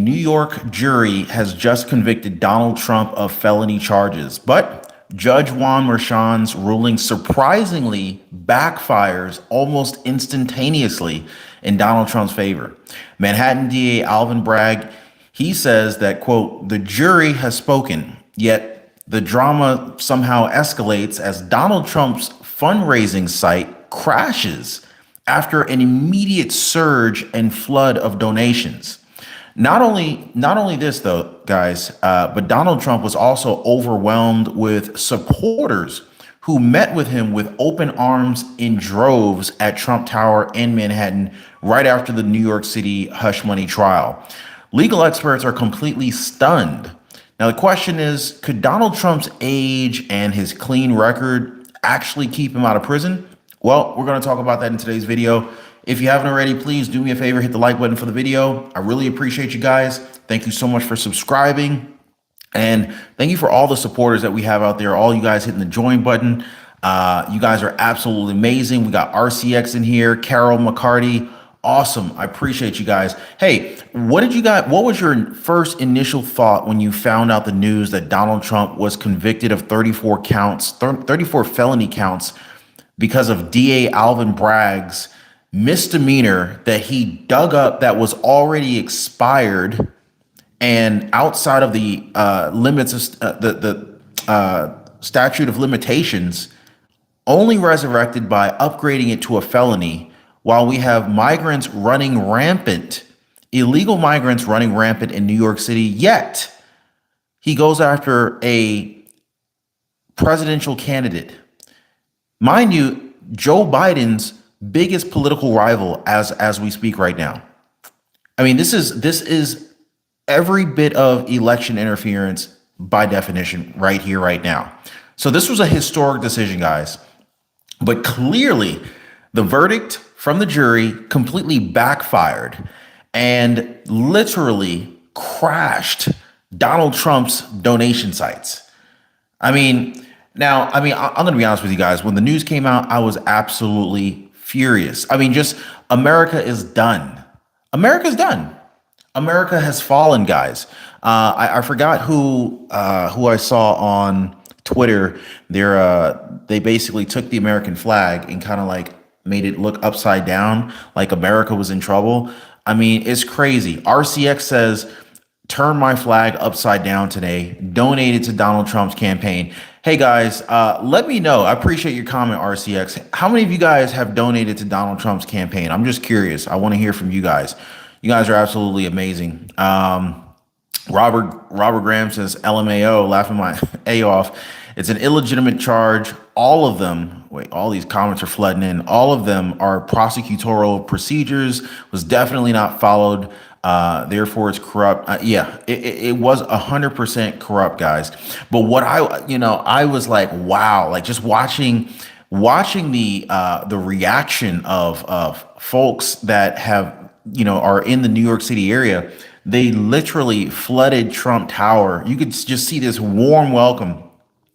New York jury has just convicted Donald Trump of felony charges, but Judge Juan Merchan's ruling surprisingly backfires almost instantaneously in Donald Trump's favor. Manhattan DA Alvin Bragg, he says that, quote, the jury has spoken, yet the drama somehow escalates as Donald Trump's fundraising site crashes after an immediate surge and flood of donations. Not only this though, guys, but Donald Trump was also overwhelmed with supporters who met with him with open arms in droves at Trump Tower in Manhattan right after the New York City hush money trial. Legal experts are completely stunned. Now, the question is, could Donald Trump's age and his clean record actually keep him out of prison? Well, we're going to talk about that in today's video. If you haven't already, please do me a favor, hit the like button for the video. I really appreciate you guys. Thank you so much for subscribing. And thank you for all the supporters that we have out there. All you guys hitting the join button. You guys are absolutely amazing. We got RCX in here, Carol McCarty. Awesome. I appreciate you guys. Hey, what was your first initial thought when you found out the news that Donald Trump was convicted of 34 felony counts because of DA Alvin Bragg's misdemeanor that he dug up that was already expired and outside of the limits of the statute of limitations, only resurrected by upgrading it to a felony, while we have migrants running rampant, illegal migrants running rampant in New York City, yet he goes after a presidential candidate. Mind you, Joe Biden's biggest political rival as we speak right now. I mean, this is every bit of election interference by definition right here, right now. So this was a historic decision, guys. But clearly, the verdict from the jury completely backfired and literally crashed Donald Trump's donation sites. I'm going to be honest with you guys. When the news came out, I was absolutely furious. I mean, just America is done. America's done. America has fallen, guys. I forgot who I saw on Twitter. They basically took the American flag and kind of like made it look upside down, like America was in trouble. I mean, it's crazy. RCX says, turn my flag upside down today, donated to Donald Trump's campaign. Hey guys, let me know. I appreciate your comment, RCX. How many of you guys have donated to Donald Trump's campaign? I'm just curious. I want to hear from you guys. You guys are absolutely amazing. Robert Graham says, LMAO, laughing my A off. It's an illegitimate charge. All of them, all these comments are flooding in. All of them are prosecutorial procedures, was definitely not followed. Therefore it's corrupt. It was 100% corrupt, guys. But what I was like, wow, like just watching the reaction of folks that have, are in the New York City area. They literally flooded Trump Tower. You could just see this warm welcome.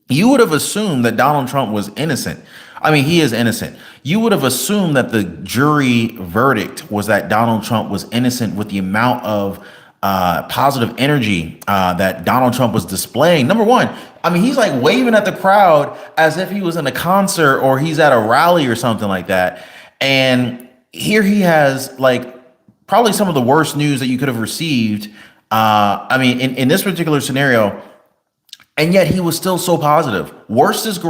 You would have assumed that Donald Trump was innocent. I mean, he is innocent. You would have assumed that the jury verdict was that Donald Trump was innocent with the amount of positive energy that Donald Trump was displaying. Number one, I mean, he's like waving at the crowd as if he was in a concert or he's at a rally or something like that. And here he has like probably some of the worst news that you could have received. In this particular scenario, and yet he was still so positive. Worstest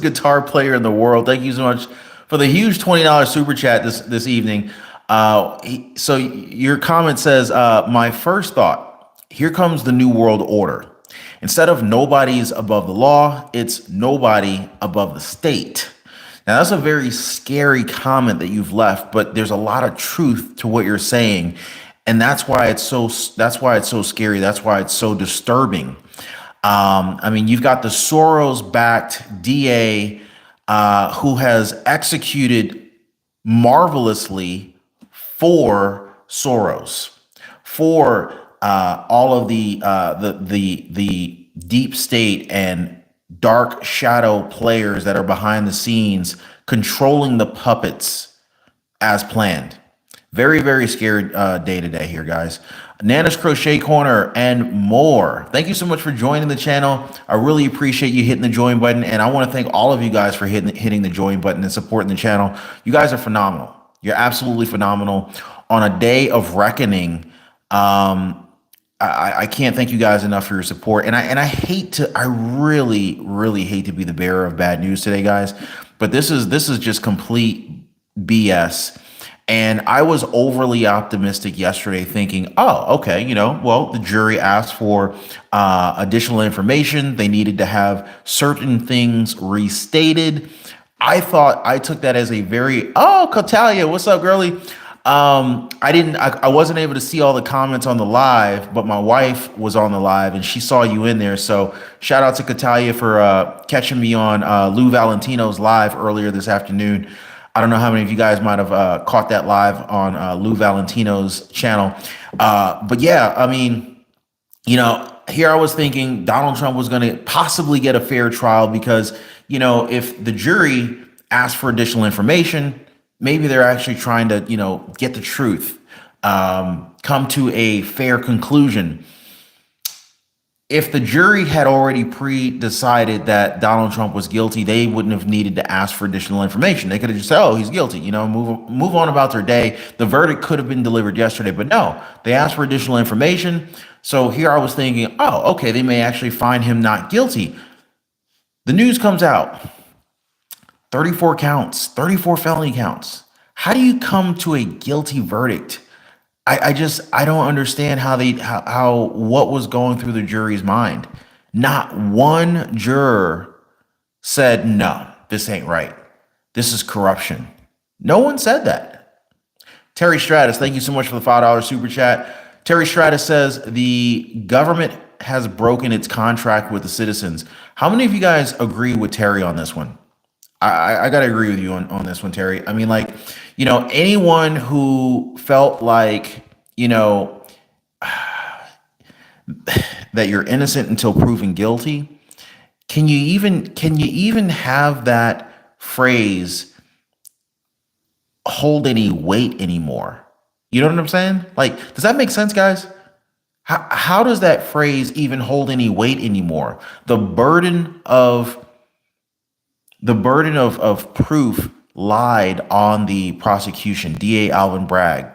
guitar player in the world. Thank you so much for the huge $20 super chat this evening. So your comment says, my first thought, here comes the new world order. Instead of nobody's above the law, it's nobody above the state. Now that's a very scary comment that you've left, but there's a lot of truth to what you're saying. And that's why it's so scary. That's why it's so disturbing. You've got the Soros-backed DA who has executed marvelously for Soros, for all of the deep state and dark shadow players that are behind the scenes controlling the puppets as planned. Very, very scary day today here, guys. Nana's Crochet Corner, and more. Thank you so much for joining the channel. I really appreciate you hitting the join button, and I want to thank all of you guys for hitting the join button and supporting the channel. You guys are phenomenal. You're absolutely phenomenal. On a day of reckoning, I can't thank you guys enough for your support. And I hate to, I really hate to be the bearer of bad news today, guys. But this is just complete BS. And I was overly optimistic yesterday, thinking, oh, okay, well, the jury asked for additional information. They needed to have certain things restated. I took that as a very, oh, Catalia, what's up, girly? I wasn't able to see all the comments on the live, but my wife was on the live and she saw you in there. So shout out to Catalia for catching me on Lou Valentino's live earlier this afternoon. I don't know how many of you guys might have caught that live on Lou Valentino's channel. But yeah, I mean, here I was thinking Donald Trump was going to possibly get a fair trial because, if the jury asked for additional information, maybe they're actually trying to, get the truth, come to a fair conclusion. If the jury had already pre-decided that Donald Trump was guilty, they wouldn't have needed to ask for additional information. They could have just said, oh, he's guilty, move on about their day. The verdict could have been delivered yesterday, but no, they asked for additional information. So here I was thinking, oh, okay, they may actually find him not guilty. The news comes out, 34 counts, 34 felony counts. How do you come to a guilty verdict? I don't understand how what was going through the jury's mind. Not one juror said, no, this ain't right. This is corruption. No one said that. Terry Stratus, thank you so much for the $5 super chat. Terry Stratus says the government has broken its contract with the citizens. How many of you guys agree with Terry on this one? I got to agree with you on this one, Terry. I mean, anyone who felt like, that you're innocent until proven guilty, can you even have that phrase hold any weight anymore? You know what I'm saying? Does that make sense, guys? How does that phrase even hold any weight anymore? The burden of proof lied on the prosecution, DA Alvin Bragg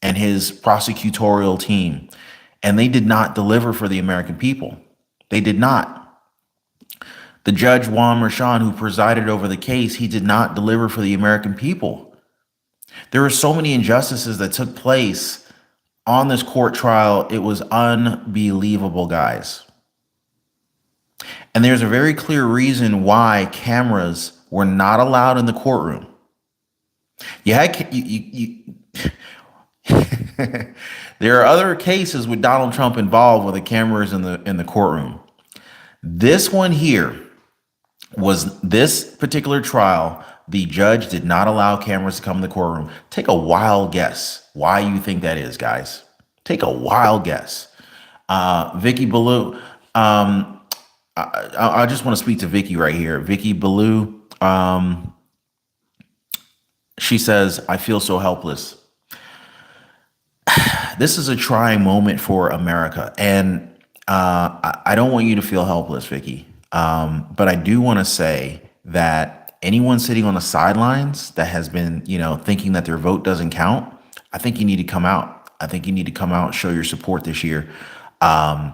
and his prosecutorial team, and they did not deliver for the American people. They did not. The judge, Juan Merchan, who presided over the case, he did not deliver for the American people. There were so many injustices that took place on this court trial. It was unbelievable, guys. And there's a very clear reason why cameras were not allowed in the courtroom. There are other cases with Donald Trump involved where the cameras in the courtroom. This one here was this particular trial. The judge did not allow cameras to come in the courtroom. Take a wild guess why you think that is, guys. Take a wild guess. Vicky Ballou. I just want to speak to Vicky right here. Vicky Ballou. She says, I feel so helpless. This is a trying moment for America. And I don't want you to feel helpless, Vicky. But I do want to say that anyone sitting on the sidelines that has been, thinking that their vote doesn't count, I think you need to come out. I think you need to come out and show your support this year. A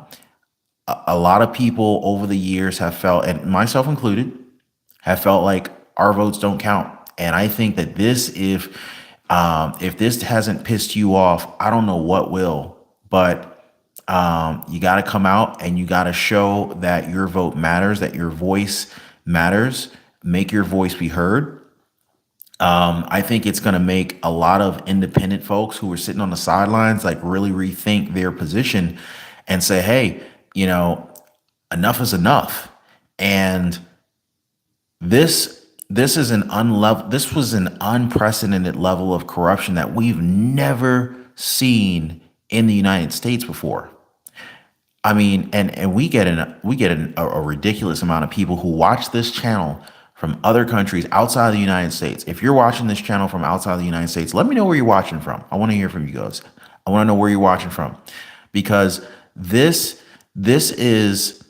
lot of people over the years have felt, and myself included, have felt like our votes don't count. And I think that if this hasn't pissed you off, I don't know what will. But you got to come out and you got to show that your vote matters, that your voice matters. Make your voice be heard. I think it's going to make a lot of independent folks who are sitting on the sidelines really rethink their position and say, hey, enough is enough. And this was an unprecedented level of corruption that we've never seen in the United States before. I mean, and we get a ridiculous amount of people who watch this channel from other countries outside the United States. If you're watching this channel from outside the United States, let me know where you're watching from. I want to hear from you guys. I want to know where you're watching from, because this is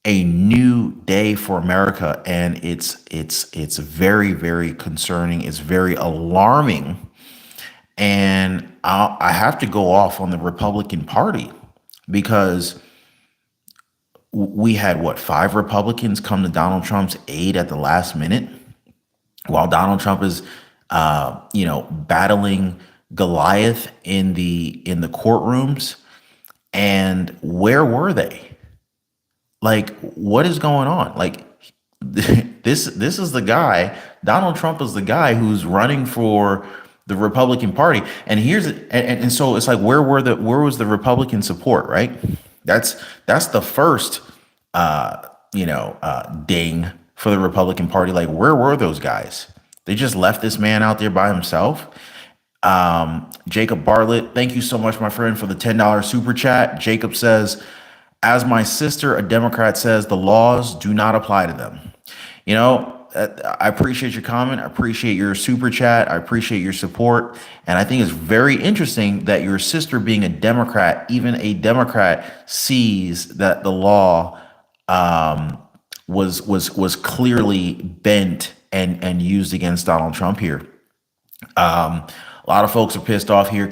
a new day for America, and it's very, very concerning. It's very alarming, and I have to go off on the Republican Party because we had what, five Republicans come to Donald Trump's aid at the last minute while Donald Trump is battling Goliath in the courtrooms. And where were they? Like, what is going on? Like, this is the guy. Donald Trump is the guy who's running for the Republican Party. And and so it's like, where was the Republican support, right? That's the first ding for the Republican Party. Like, where were those guys? They just left this man out there by himself. Jacob Bartlett, thank you so much, my friend, for the $10 super chat. Jacob says, as my sister, a Democrat, says, the laws do not apply to them. I appreciate your comment. I appreciate your super chat. I appreciate your support. And I think it's very interesting that your sister, being a Democrat, even a Democrat, sees that the law was clearly bent and used against Donald Trump here. A lot of folks are pissed off here.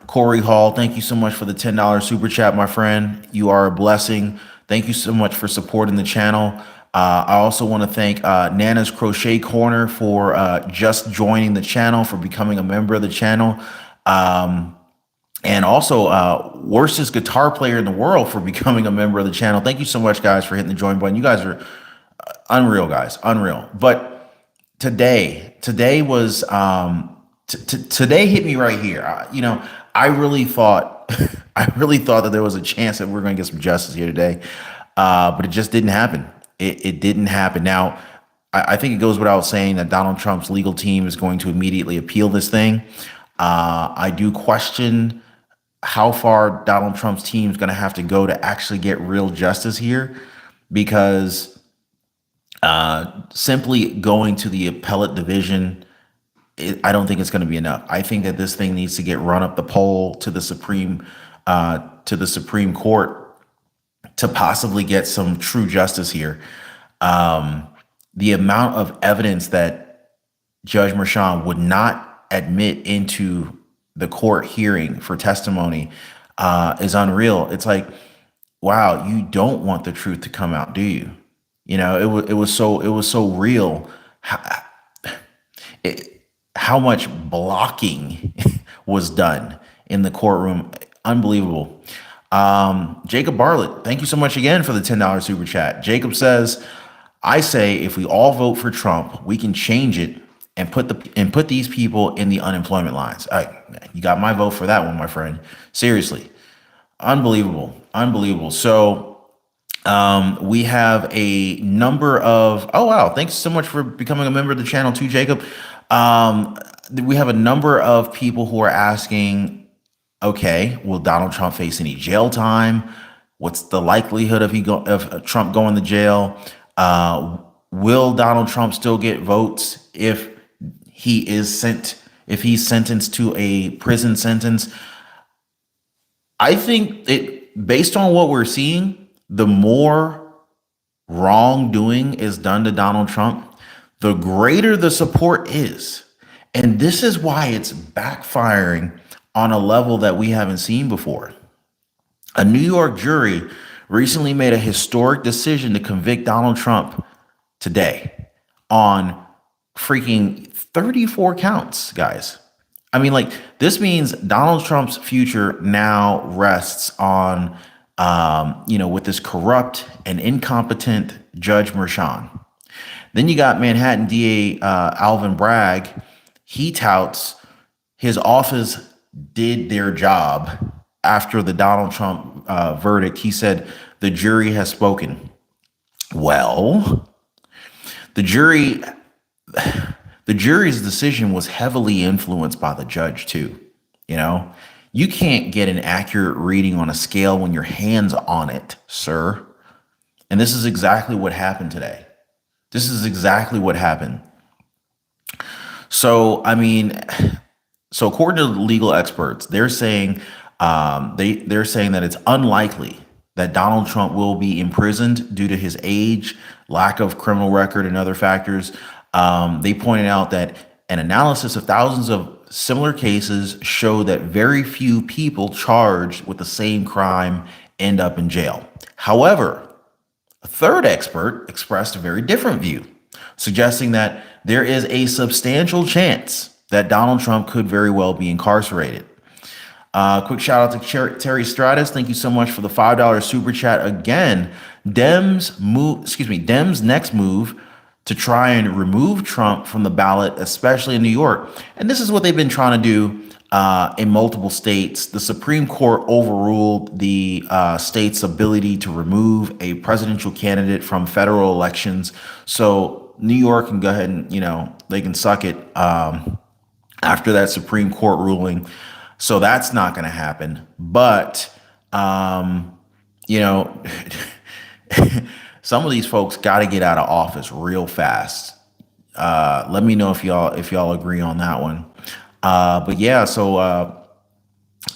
Corey Hall, thank you so much for the $10 super chat, my friend. You are a blessing. Thank you so much for supporting the channel. I also want to thank Nana's Crochet Corner for just joining the channel, for becoming a member of the channel. And also worstest guitar player in the world for becoming a member of the channel. Thank you so much, guys, for hitting the join button. You guys are unreal, guys, unreal. But today was today hit me right here. I really thought that there was a chance that we are going to get some justice here today, but it just didn't happen. It didn't happen. Now, I think it goes without saying that Donald Trump's legal team is going to immediately appeal this thing. I do question how far Donald Trump's team is going to have to go to actually get real justice here, because simply going to the appellate division, I don't think it's going to be enough. I think that this thing needs to get run up the pole to the Supreme Court to possibly get some true justice here. The amount of evidence that Judge Merchan would not admit into the court hearing for testimony is unreal. It's like, wow, you don't want the truth to come out, do you? It was so real. How much blocking was done in the courtroom. Unbelievable. Jacob Bartlett, thank you so much again for the $10 super chat. Jacob says, I say if we all vote for Trump, we can change it and put these people in the unemployment lines. You got my vote for that one, my friend. Seriously. Unbelievable. So we have a number of, oh wow, thanks so much for becoming a member of the channel too, Jacob. We have a number of people who are asking, okay, will Donald Trump face any jail time? What's the likelihood of Trump going to jail? Will Donald Trump still get votes if he's sentenced to a prison sentence? I think based on what we're seeing, the more wrongdoing is done to Donald Trump, the greater the support is. And this is why it's backfiring on a level that we haven't seen before. A New York jury recently made a historic decision to convict Donald Trump today on freaking 34 counts, guys. I mean, like, this means Donald Trump's future now rests on, with this corrupt and incompetent Judge Merchan. Then you got Manhattan DA Alvin Bragg. He touts his office did their job after the Donald Trump verdict. He said the jury has spoken. Well, the jury's decision was heavily influenced by the judge too. You can't get an accurate reading on a scale when your hand's on it, sir. And this is exactly what happened today. This is exactly what happened. So, I mean, So according to legal experts, they're saying that it's unlikely that Donald Trump will be imprisoned due to his age, lack of criminal record, and other factors. They pointed out that an analysis of thousands of similar cases show that very few people charged with the same crime end up in jail. However, a third expert expressed a very different view, suggesting that there is a substantial chance that Donald Trump could very well be incarcerated. Quick shout out to Terry Stratus. Thank you so much for the $5 super chat again. Dems' next move to try and remove Trump from the ballot, especially in New York. And this is what they've been trying to do in multiple states. The Supreme Court overruled the state's ability to remove a presidential candidate from federal elections. So New York can go ahead and, they can suck it after that Supreme Court ruling. So that's not going to happen. But, you know, some of these folks got to get out of office real fast. Let me know if y'all agree on that one. But yeah, so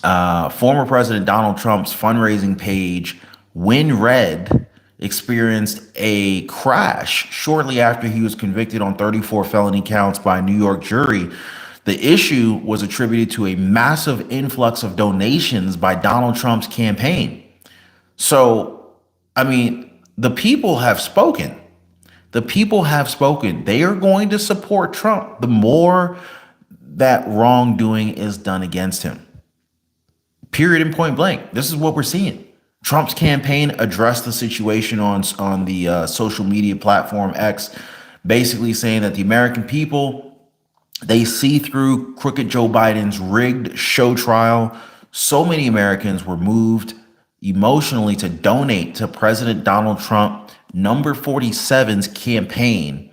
former President Donald Trump's fundraising page, WinRed, experienced a crash shortly after he was convicted on 34 felony counts by a New York jury. The issue was attributed to a massive influx of donations by Donald Trump's campaign. So, I mean, the people have spoken. The people have spoken. They are going to support Trump the more that wrongdoing is done against him. Period and point blank. This is what we're seeing. Trump's campaign addressed the situation on the social media platform X, basically saying that the American people, they see through crooked Joe Biden's rigged show trial. So many Americans were moved emotionally to donate to President Donald Trump, number 47's campaign,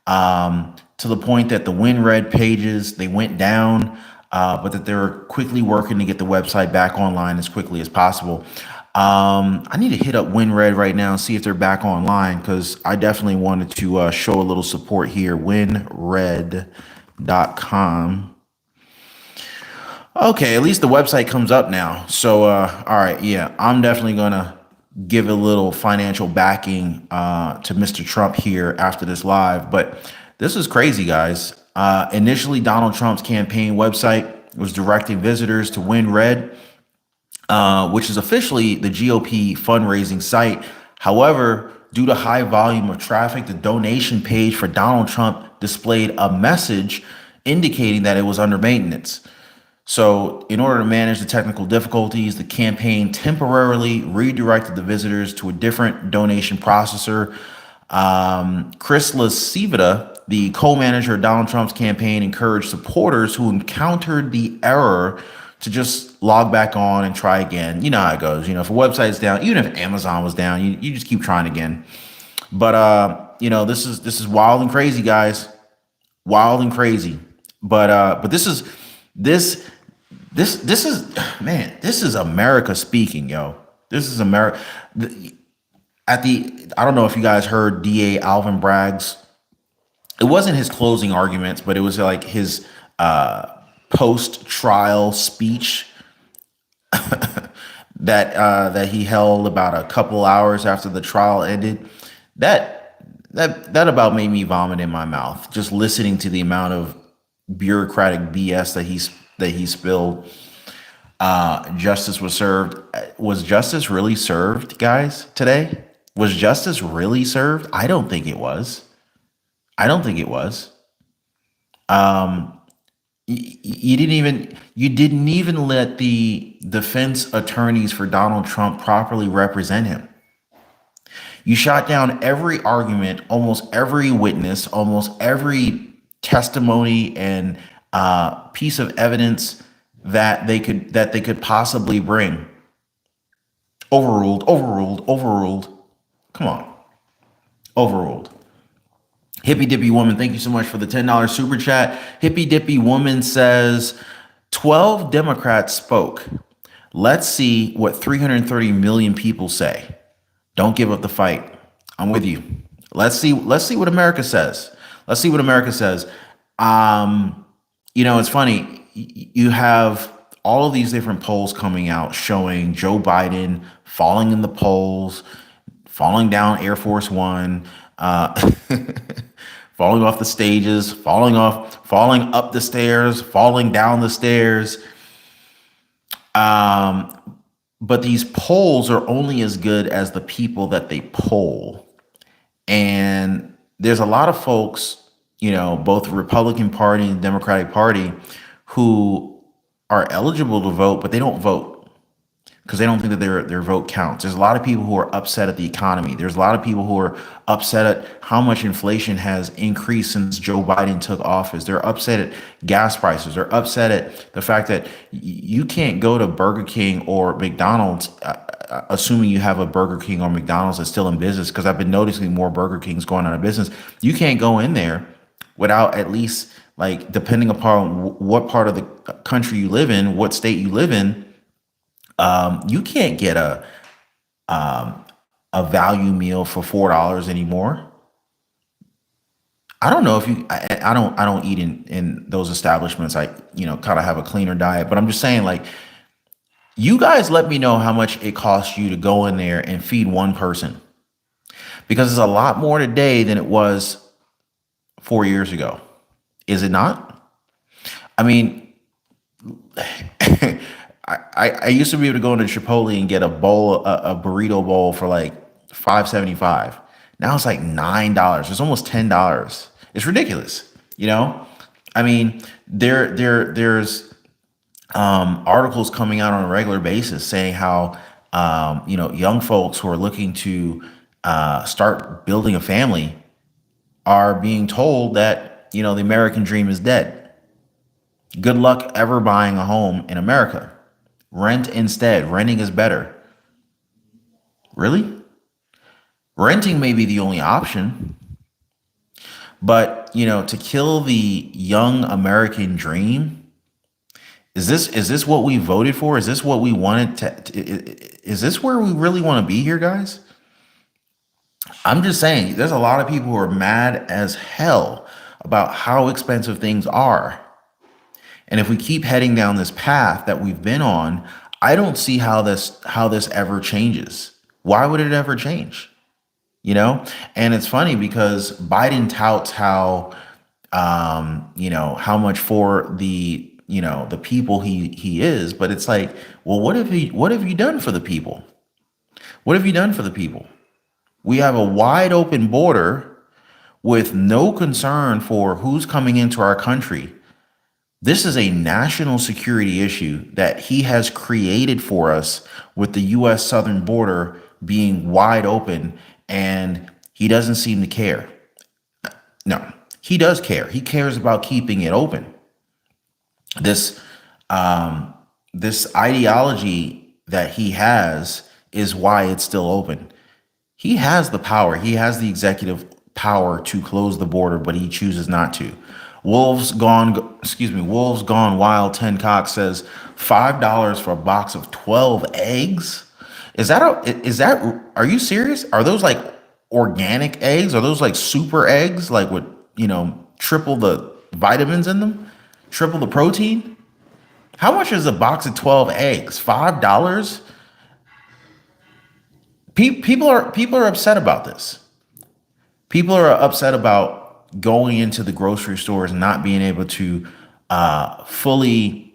to the point that the WinRed pages, they went down, but that they're quickly working to get the website back online as quickly as possible. I need to hit up WinRed right now and see if they're back online, because I definitely wanted to show a little support here. WinRed.com. Okay, at least the website comes up now. So, all right, yeah, I'm definitely gonna give a little financial backing to Mr. Trump here after this live. But this is crazy, guys. Initially, Donald Trump's campaign website was directing visitors to WinRed, which is officially the GOP fundraising site. However, due to high volume of traffic, the donation page for Donald Trump displayed a message indicating that it was under maintenance. So in order to manage the technical difficulties, the campaign temporarily redirected the visitors to a different donation processor. Chris LaCivita, the co-manager of Donald Trump's campaign, encouraged supporters who encountered the error to just log back on and try again. You know how it goes. If a website's down, even if Amazon was down, you just keep trying again. But this is wild and crazy, guys. Wild and crazy. But this is man, this is America speaking, yo. This is America. I don't know if you guys heard DA Alvin Bragg's. It wasn't his closing arguments, but it was like his post-trial speech that he held about a couple hours after the trial ended. That about made me vomit in my mouth just listening to the amount of bureaucratic BS that he spilled. Justice was served. Was justice really served, guys, today? Was justice really served? I don't think it was. You didn't even let the defense attorneys for Donald Trump properly represent him. You shot down every argument, almost every witness, almost every testimony and piece of evidence that they could possibly bring. Overruled. Come on. Overruled. Hippy Dippy Woman, thank you so much for the $10 super chat. Hippy Dippy Woman says, 12 Democrats spoke. Let's see what 330 million people say. Don't give up the fight. I'm with you. Let's see what America says. It's funny. you have all of these different polls coming out showing Joe Biden falling in the polls, falling down Air Force One, uh, falling off the stages, falling up the stairs, falling down the stairs. But these polls are only as good as the people that they poll. And there's a lot of folks, both the Republican Party and the Democratic Party, who are eligible to vote, but they don't vote because they don't think that their vote counts. There's a lot of people who are upset at the economy. There's a lot of people who are upset at how much inflation has increased since Joe Biden took office. They're upset at gas prices. They're upset at the fact that you can't go to Burger King or McDonald's, assuming you have a Burger King or McDonald's that's still in business, because I've been noticing more Burger Kings going out of business. You can't go in there without at least, like, depending upon what part of the country you live in, what state you live in, you can't get a value meal for $4 anymore. I don't know if you. I don't eat in those establishments. I kind of have a cleaner diet, but I'm just saying, like, you guys let me know how much it costs you to go in there and feed one person, because it's a lot more today than it was 4 years ago. Is it not? I mean, I used to be able to go into Chipotle and get a burrito bowl for like $5.75. Now it's like $9. It's almost $10. It's ridiculous. I mean, there's articles coming out on a regular basis saying how young folks who are looking to start building a family are being told that the American dream is dead. Good luck ever buying a home in America. Rent instead. Renting is better. Really? Renting may be the only option, but to kill the young American dream, is this what we voted for? Is this what we wanted is this where we really want to be here, guys? I'm just saying, there's a lot of people who are mad as hell about how expensive things are. And if we keep heading down this path that we've been on, I don't see how this ever changes. Why would it ever change? And it's funny because Biden touts how how much for the people he is, but it's like, well, what have you done for the people? What have you done for the people? We have a wide open border with no concern for who's coming into our country. This is a national security issue that he has created for us, with the U.S. southern border being wide open, and he doesn't seem to care. No, he does care. He cares about keeping it open. This this ideology that he has is why it's still open. He has the power. He has the executive power to close the border, but he chooses not to. Wolves Gone Wild 10 Cox says $5 for a box of 12 eggs. Are you serious? Are those like organic eggs? Are those like super eggs, like with triple the vitamins in them, triple the protein? How much is a box of 12 eggs? $5? People are upset about this. People are upset about going into the grocery stores and not being able to fully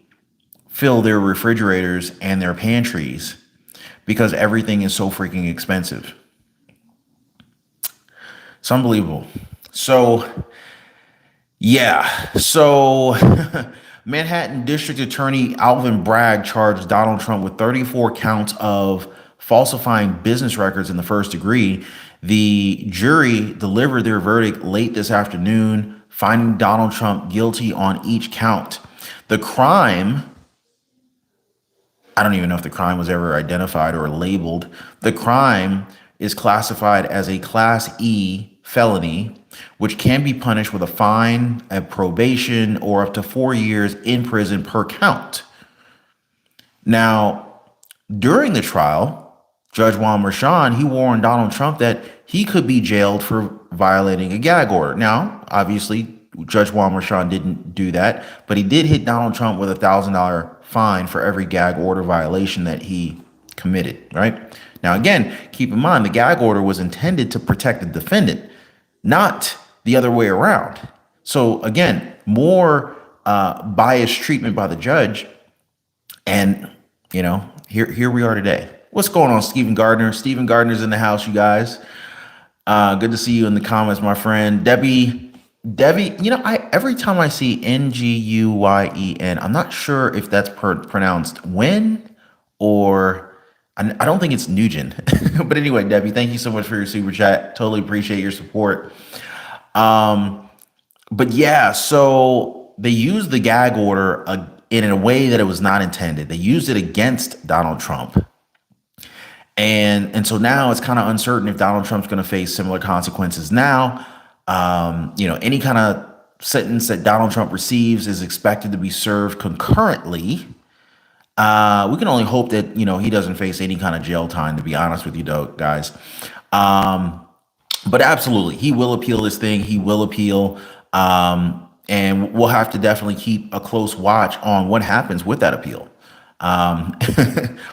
fill their refrigerators and their pantries because everything is so freaking expensive. It's unbelievable. So, yeah. So, Manhattan District Attorney Alvin Bragg charged Donald Trump with 34 counts of falsifying business records in the first degree. The jury delivered their verdict late this afternoon, finding Donald Trump guilty on each count. The crime, I don't even know if the crime was ever identified or labeled. The crime is classified as a Class E felony, which can be punished with a fine, a probation, or up to 4 years in prison per count. Now, during the trial, Judge Juan Merchan, he warned Donald Trump that he could be jailed for violating a gag order. Now, obviously, Judge Juan Merchan didn't do that, but he did hit Donald Trump with $1,000 fine for every gag order violation that he committed, right? Now, again, keep in mind the gag order was intended to protect the defendant, not the other way around. So again, more biased treatment by the judge. And, here we are today. What's going on, Stephen Gardner? Stephen Gardner's in the house, you guys. Good to see you in the comments, my friend. Debbie, every time I see Nguyen, I'm not sure if that's pronounced Win or I don't think it's Nugent. But anyway, Debbie, thank you so much for your super chat. Totally appreciate your support. But yeah, so they used the gag order in a way that it was not intended. They used it against Donald Trump. And so now it's kind of uncertain if Donald Trump's going to face similar consequences now. Any kind of sentence that Donald Trump receives is expected to be served concurrently. We can only hope that, he doesn't face any kind of jail time, to be honest with you, guys. But absolutely, he will appeal this thing. He will appeal. And we'll have to definitely keep a close watch on what happens with that appeal.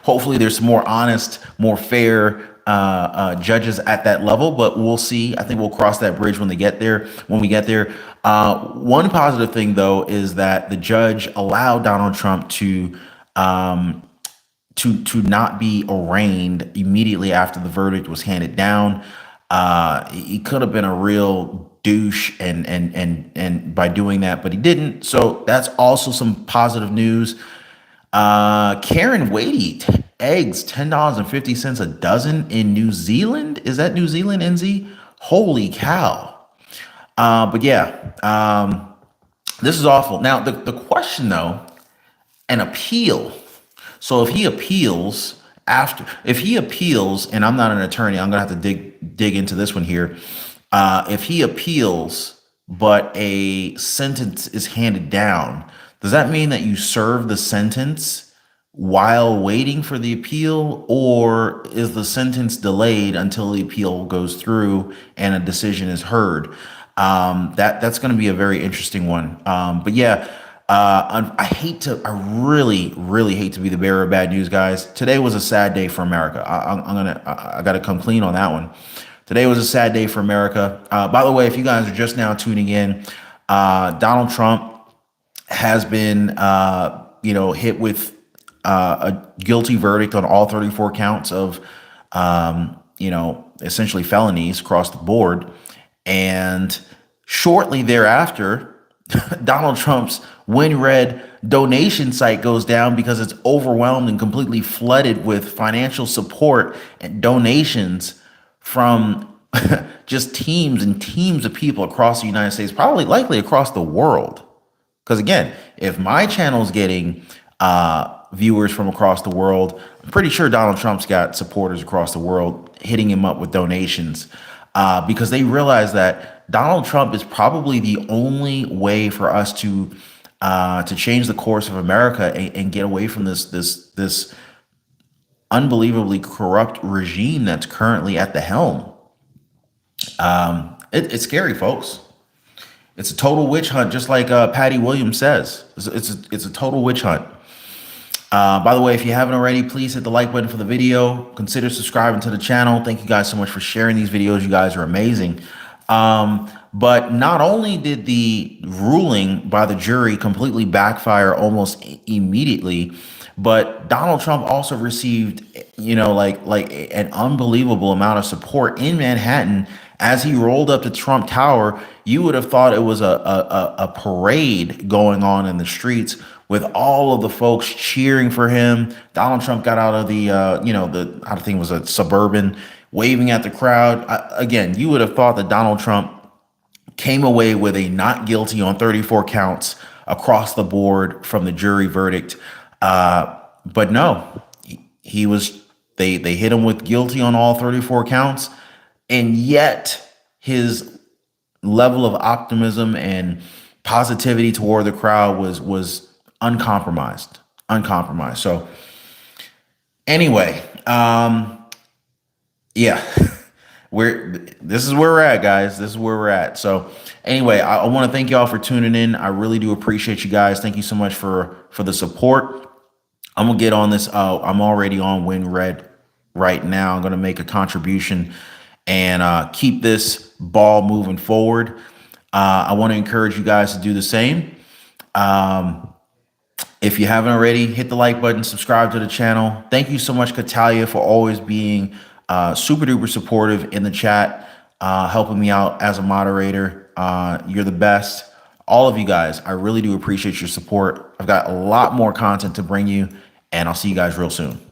Hopefully there's some more honest, more fair judges at that level, but we'll see. I think we'll cross that bridge when we get there. One positive thing, though, is that the judge allowed Donald Trump to not be arraigned immediately after the verdict was handed down. He could have been a real douche and by doing that, but he didn't. So that's also some positive news. Karen Wadey, eggs, $10.50 a dozen in New Zealand. Is that New Zealand, NZ? Holy cow. But yeah, this is awful. Now, the question, though, an appeal. So if he appeals, and I'm not an attorney, I'm gonna have to dig into this one here. If he appeals, but a sentence is handed down, does that mean that you serve the sentence while waiting for the appeal, or is the sentence delayed until the appeal goes through and a decision is heard? That's going to be a very interesting one. But yeah, I really, really hate to be the bearer of bad news, guys. Today was a sad day for America. I got to come clean on that one. Today was a sad day for America. By the way, if you guys are just now tuning in, Donald Trump has been, hit with a guilty verdict on all 34 counts of, essentially felonies across the board. And shortly thereafter, Donald Trump's WinRed donation site goes down because it's overwhelmed and completely flooded with financial support and donations from just teams and teams of people across the United States, probably likely across the world. Because again, if my channel's getting viewers from across the world, I'm pretty sure Donald Trump's got supporters across the world hitting him up with donations because they realize that Donald Trump is probably the only way for us to change the course of America and get away from this unbelievably corrupt regime that's currently at the helm. It's scary, folks. It's a total witch hunt, just like Patty Williams says. It's a total witch hunt. By the way, if you haven't already, please hit the like button for the video. Consider subscribing to the channel. Thank you guys so much for sharing these videos. You guys are amazing. But not only did the ruling by the jury completely backfire almost immediately, but Donald Trump also received, like an unbelievable amount of support in Manhattan as he rolled up to Trump Tower. You would have thought it was a parade going on in the streets with all of the folks cheering for him. Donald Trump got out of the, I think it was a Suburban, waving at the crowd. Again, you would have thought that Donald Trump came away with a not guilty on 34 counts across the board from the jury verdict. But no, they hit him with guilty on all 34 counts. And yet his level of optimism and positivity toward the crowd was uncompromised. So anyway, yeah, This is where we're at, guys. This is where we're at. So anyway, I want to thank y'all for tuning in. I really do appreciate you guys. Thank you so much for the support. I'm gonna get on this. I'm already on Win Red right now. I'm gonna make a contribution and keep this ball moving forward. I want to encourage you guys to do the same. If you haven't already, hit the like button, subscribe to the channel. Thank you so much, Katalia, for always being super duper supportive in the chat, helping me out as a moderator. You're the best. All of you guys, I really do appreciate your support. I've got a lot more content to bring you, and I'll see you guys real soon.